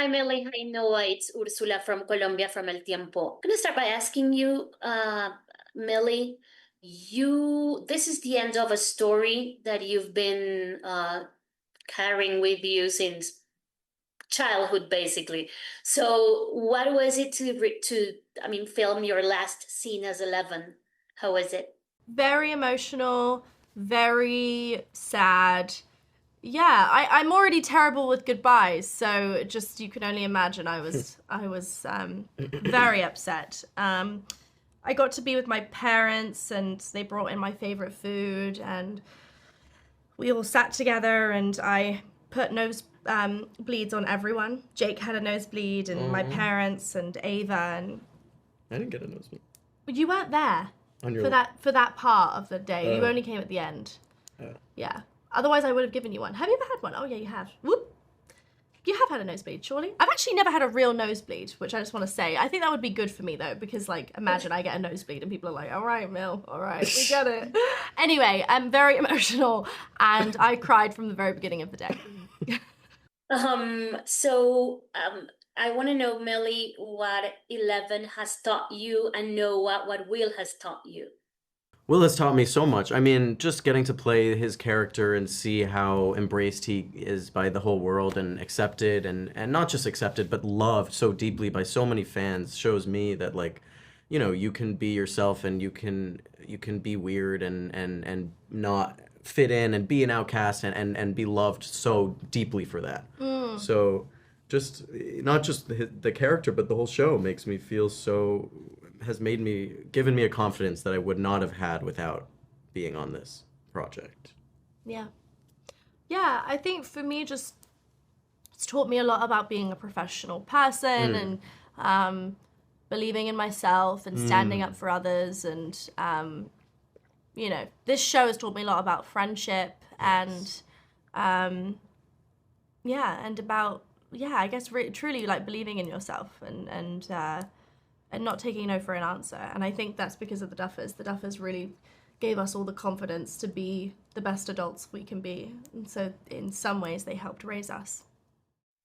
Hi, Millie. Hi, Noah. It's Ursula from Colombia from El Tiempo. I'm going to start by asking you, Millie, this is the end of a story that you've been carrying with you since childhood, basically. So what was it to film your last scene as 11? How was it? Very emotional, very sad. Yeah, I'm already terrible with goodbyes, so just you can only imagine I was very upset. I got to be with my parents, and they brought in my favorite food, and we all sat together, and I put nose bleeds on everyone. Jake had a nosebleed, and my parents, and Ava, and I didn't get a nosebleed. you weren't there for that part of the day. You only came at the end. Yeah. Otherwise, I would have given you one. Have you ever had one? Oh, yeah, you have. Whoop. You have had a nosebleed, surely? I've actually never had a real nosebleed, which I just want to say. I think that would be good for me, though, because, like, imagine I get a nosebleed and people are like, all right, Mill, all right, we get it. Anyway, I'm very emotional, and I cried from the very beginning of the day. I want to know, Millie, what 11 has taught you, and Noah, what Will has taught you. Will has taught me so much. I mean, just getting to play his character and see how embraced he is by the whole world and accepted and not just accepted, but loved so deeply by so many fans shows me that, like, you know, you can be yourself and you can be weird and not fit in and be an outcast and be loved so deeply for that. So just not just the character, but the whole show makes me feel so, given me a confidence that I would not have had without being on this project. Yeah. Yeah, I think for me, it's taught me a lot about being a professional person and believing in myself and standing up for others. And, you know, this show has taught me a lot about friendship and, and about, I guess truly like believing in yourself and not taking no for an answer. And I think that's because of the Duffers. The Duffers really gave us all the confidence to be the best adults we can be. And so in some ways they helped raise us.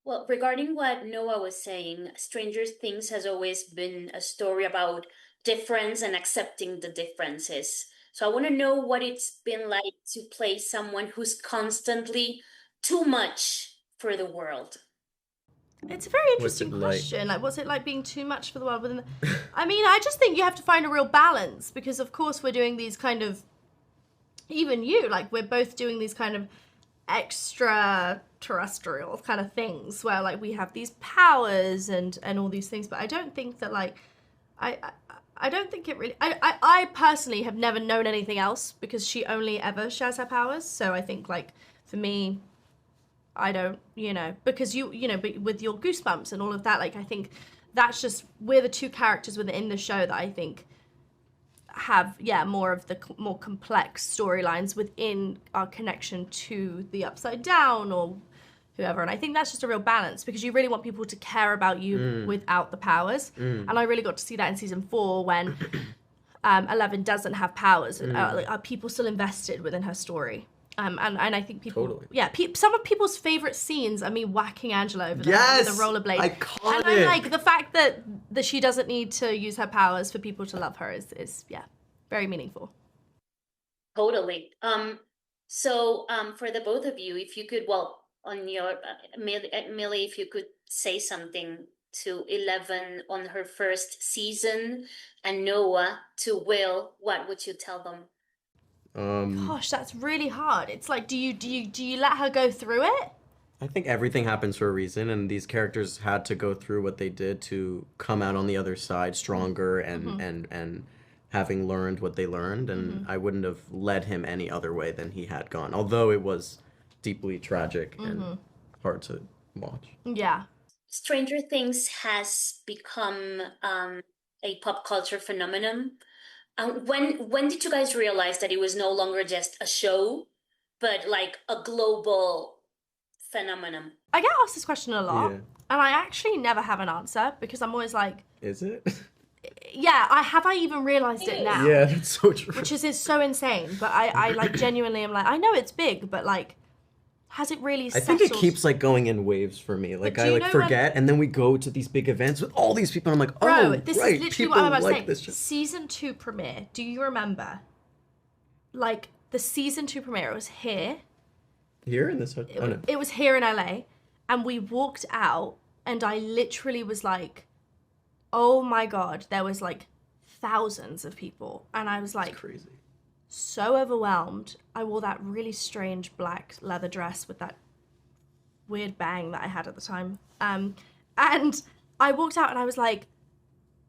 Well, regarding what Noah was saying, Stranger Things has always been a story about difference and accepting the differences. So I want to know what it's been like to play someone who's constantly too much for the world. It's a very interesting question. Like, what's it like being too much for the world? I mean, I just think you have to find a real balance because, of course, we're doing these kind of, even you, like, we're both doing these kind of extraterrestrial kind of things where, like, we have these powers and all these things. But I don't think that, like, I don't think it really... I personally have never known anything else because she only ever shares her powers. So I think, like, for me... I don't, because but with your goosebumps and all of that, like, I think that's just, we're the two characters within the show that I think have, more of the more complex storylines within our connection to the Upside Down or whoever. And I think that's just a real balance because you really want people to care about you without the powers. And I really got to see that in season 4 when 11 doesn't have powers. Are people still invested within her story? And I think people, some of people's favorite scenes are me whacking Angela over with a rollerblade. Iconic. And I'm like, the fact that she doesn't need to use her powers for people to love her is very meaningful. Totally. So for the both of you, if you could, on your Millie, if you could say something to 11 on her first season, and Noah to Will, what would you tell them? Gosh, that's really hard. It's like, do you let her go through it? I think everything happens for a reason, and these characters had to go through what they did to come out on the other side stronger and having learned what they learned. And I wouldn't have led him any other way than he had gone, although it was deeply tragic and hard to watch. Yeah. Stranger Things has become a pop culture phenomenon. When did you guys realize that it was no longer just a show, but like a global phenomenon? I get asked this question a lot, and I actually never have an answer because I'm always like, is it? Yeah, I even realized it now. Yeah, that's so true. Which is so insane, but I like genuinely am like, I know it's big, but like, has it really I settled? think it keeps like going in waves for me. Like do I you like know forget, and then we go to these big events with all these people, and I'm like, Bro, oh, this right, is literally people what I'm about to like say. this show. Season 2 premiere. Do you remember? Like the season 2 premiere, it was here. Here in this hotel? Oh, no. It was here in LA, and we walked out, and I literally was like, oh my God, there was like thousands of people. And I was like, Crazy. so overwhelmed. I wore that really strange black leather dress with that weird bang that I had at the time. And I walked out and I was like,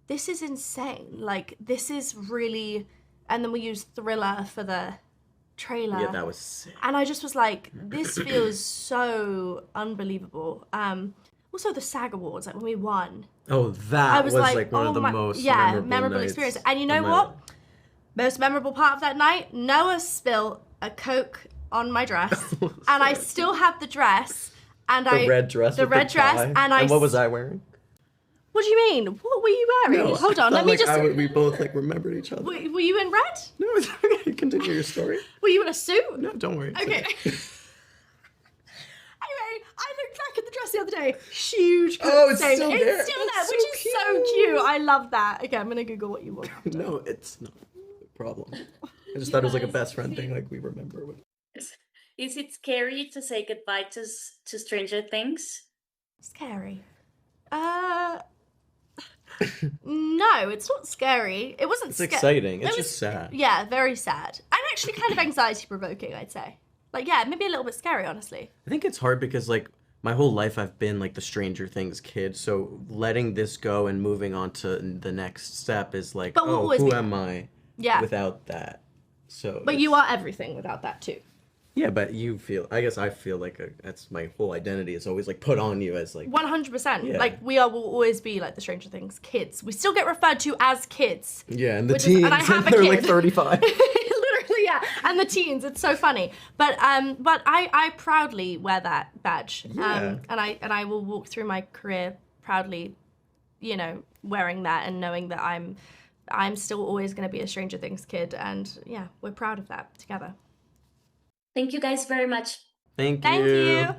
this is insane. Like, this is really... And then we used Thriller for the trailer. Yeah, that was sick. And I just was like, this feels so unbelievable. Also the SAG Awards, like when we won. Oh, that was like one oh of the my, most memorable nights experience. And you know of my what? life. Most memorable part of that night, Noah spilled a Coke on my dress, and I still had the dress, and The red dress. the with red the dress, tie. and what was I wearing? What do you mean? What were you wearing? No, Hold I on, let felt me like just. we both like remembered each other. Were you in red? No, it's okay. Continue your story. Were you in a suit? No, don't worry. It's Okay. Anyway, I looked back at the dress the other day. Huge Coke Oh, it's stain. still It's there. still That's there, which so is so cute. I love that. Okay, I'm gonna Google what you wore. No, it's not a problem. I just thought it was like a best friend thing, like we remember. Is it scary to say goodbye to Stranger Things? Scary. No, it's not scary. It wasn't It's exciting. It's just sad. Yeah, very sad. And actually kind of anxiety provoking, I'd say. Like, yeah, maybe a little bit scary, honestly. I think it's hard because like my whole life I've been like the Stranger Things kid, so letting this go and moving on to the next step is like, But we'll oh, always who be- am I Yeah. without that? So But you are everything without that too. Yeah, but I guess I feel like that's my whole identity is always like put on you as like 100%. Yeah. Like, will always be like the Stranger Things kids. We still get referred to as kids. yeah, and the Which is- teens and I have a they're like kid. 35. Literally, yeah. And the teens, it's so funny. But I proudly wear that badge. Yeah. And I will walk through my career proudly, you know, wearing that and knowing that I'm still always going to be a Stranger Things kid. And yeah, we're proud of that together. Thank you guys very much. Thank Thank you.